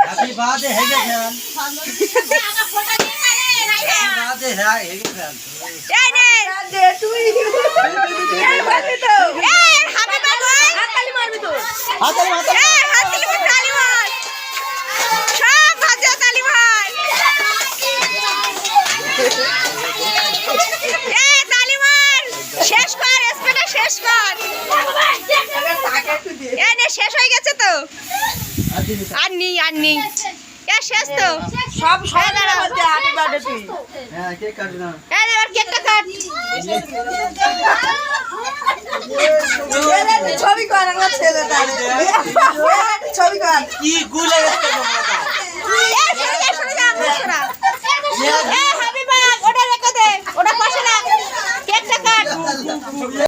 happy birthday হেগে fan birthday হ্যাঁ হেগে fan এই নে দে তুই এই বাজে তো এই হাতে মার হাততালি মারবি তো হাততালি মার এই হাততালি মার তালি মার সব বাজে তালি মার এই তালি মার শেষ কর স্পিডে শেষ কর এই নে শেষ হয়ে গেছে তো আর নেই এ শেষ তো সব দাঁড়া বলতে হ্যাপি বার্থডে তুই হ্যাঁ কেক কাটবি না এই এবার কেকটা কাট ছবি কর আমার ছেলেটা ছবি কর কি গুলে গেছে তোমরা এই সরে যা আমরা সরা এই হ্যাপি বার্থডে ওটা রেখে দে ওটা পাশে রাখ কেকটা কাট